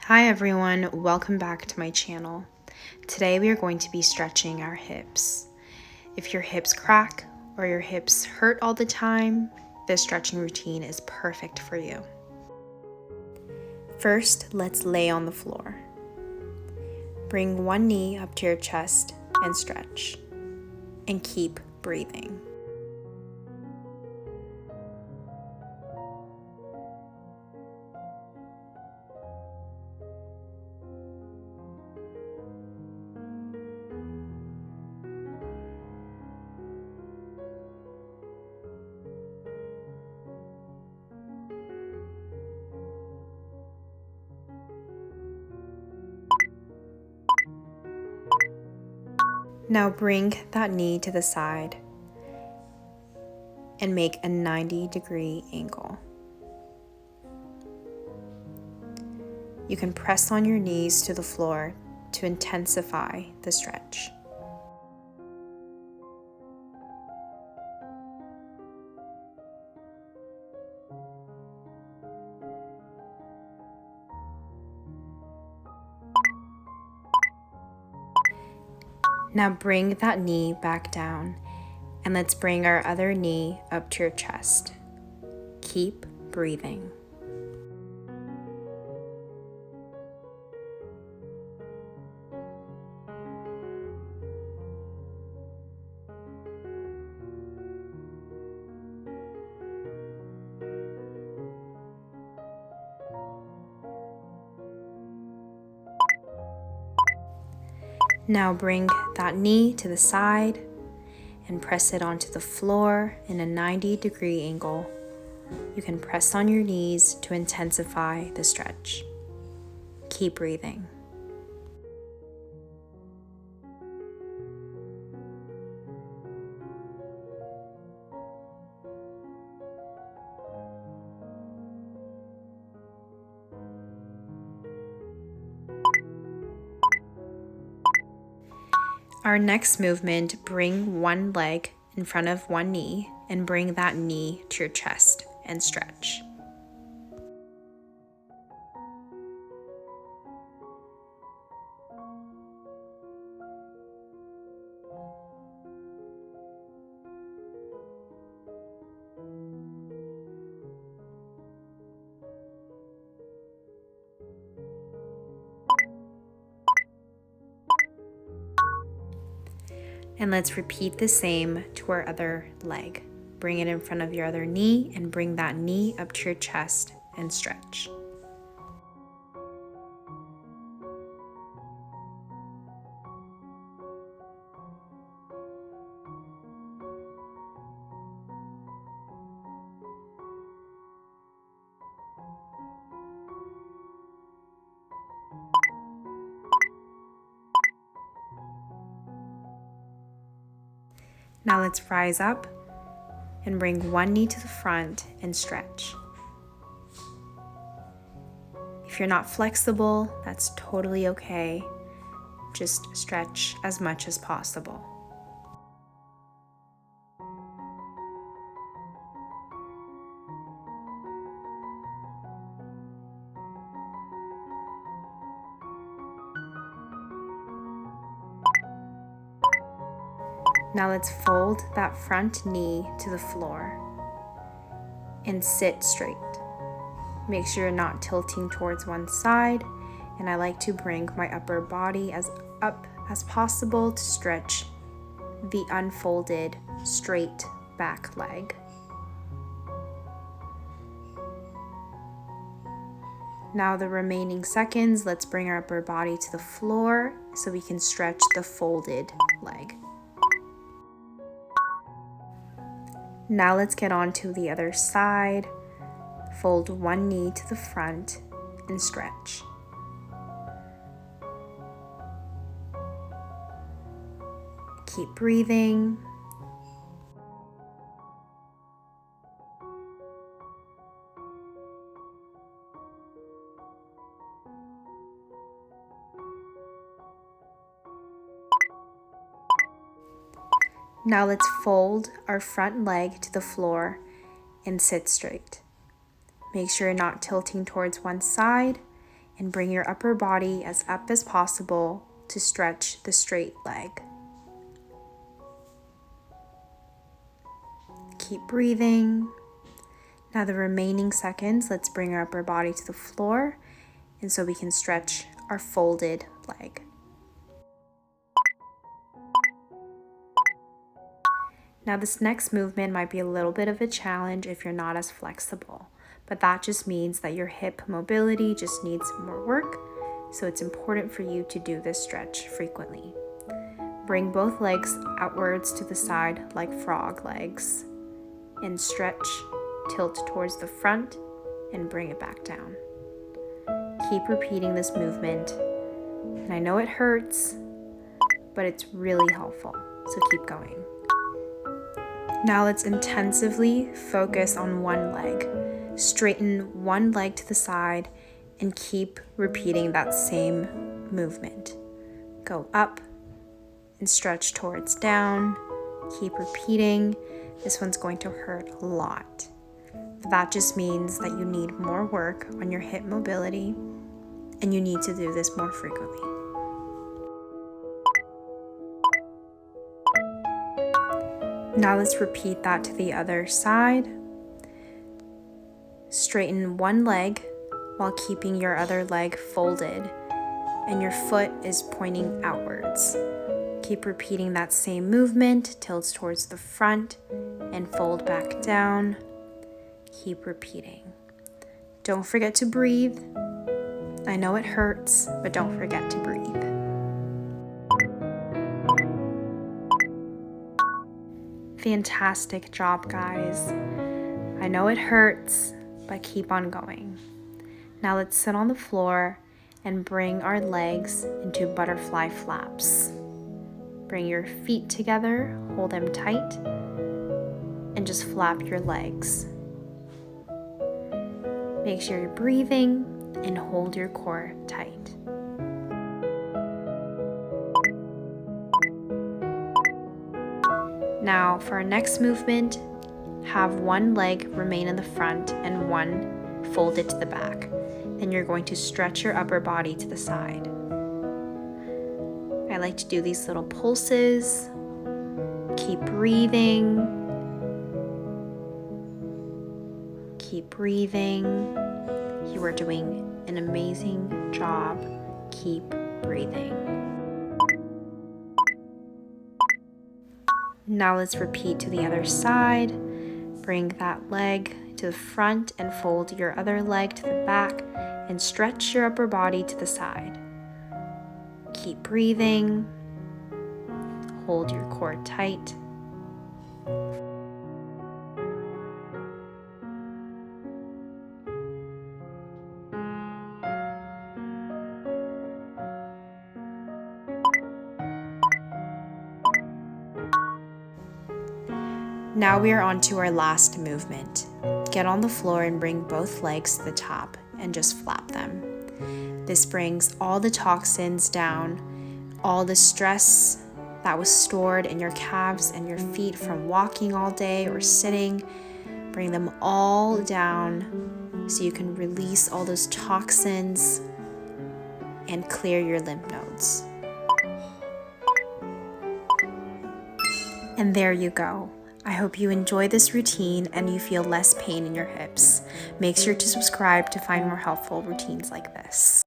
Hi everyone, welcome back to my channel. Today we are going to be stretching our hips. If your hips crack or your hips hurt all the time, this stretching routine is perfect for you. First, let's lay on the floor. Bring one knee up to your chest and stretch, and keep breathing. Now bring that knee to the side and make a 90-degree angle. You can press on your knees to the floor to intensify the stretch. Now bring that knee back down and let's bring our other knee up to your chest. Keep breathing. Now bring that knee to the side and press it onto the floor in a 90-degree angle. You can press on your knees to intensify the stretch. Keep breathing. Our next movement, bring one leg in front of one knee and bring that knee to your chest and stretch. And let's repeat the same to our other leg. Bring it in front of your other knee and bring that knee up to your chest and stretch. Now let's rise up and bring one knee to the front and stretch. If you're not flexible, that's totally okay. Just stretch as much as possible. Now let's fold that front knee to the floor and sit straight. Make sure you're not tilting towards one side, and I like to bring my upper body as up as possible to stretch the unfolded straight back leg. Now the remaining seconds, let's bring our upper body to the floor so we can stretch the folded leg. Now let's get on to the other side. Fold one knee to the front and stretch. Keep breathing. Now let's fold our front leg to the floor and sit straight. Make sure you're not tilting towards one side, and bring your upper body as up as possible to stretch the straight leg. Keep breathing. Now the remaining seconds, let's bring our upper body to the floor, and so we can stretch our folded leg. Now this next movement might be a little bit of a challenge if you're not as flexible, but that just means that your hip mobility just needs more work, so it's important for you to do this stretch frequently. Bring both legs outwards to the side like frog legs, and stretch, tilt towards the front, and bring it back down. Keep repeating this movement, and I know it hurts, but it's really helpful, so keep going. Now let's intensively focus on one leg. Straighten one leg to the side and keep repeating that same movement. Go up and stretch towards down. Keep repeating. This one's going to hurt a lot. That just means that you need more work on your hip mobility, and you need to do this more frequently. Now let's repeat that to the other side. Straighten one leg while keeping your other leg folded, and your foot is pointing outwards. Keep repeating that same movement, tilt towards the front and fold back down. Keep repeating. Don't forget to breathe. I know it hurts, but don't forget to breathe. Fantastic job, guys. I know it hurts, but keep on going. Now let's sit on the floor and bring our legs into butterfly flaps. Bring your feet together, hold them tight, and just flap your legs. Make sure you're breathing and hold your core tight. Now for our next movement, have one leg remain in the front and one folded to the back. Then you're going to stretch your upper body to the side. I like to do these little pulses. Keep breathing. Keep breathing. You are doing an amazing job. Keep breathing. Now let's repeat to the other side. Bring that leg to the front and fold your other leg to the back and stretch your upper body to the side. Keep breathing. Hold your core tight. Now we are on to our last movement. Get on the floor and bring both legs to the top and just flap them. This brings all the toxins down, all the stress that was stored in your calves and your feet from walking all day or sitting. Bring them all down so you can release all those toxins and clear your lymph nodes. And there you go. I hope you enjoy this routine and you feel less pain in your hips. Make sure to subscribe to find more helpful routines like this.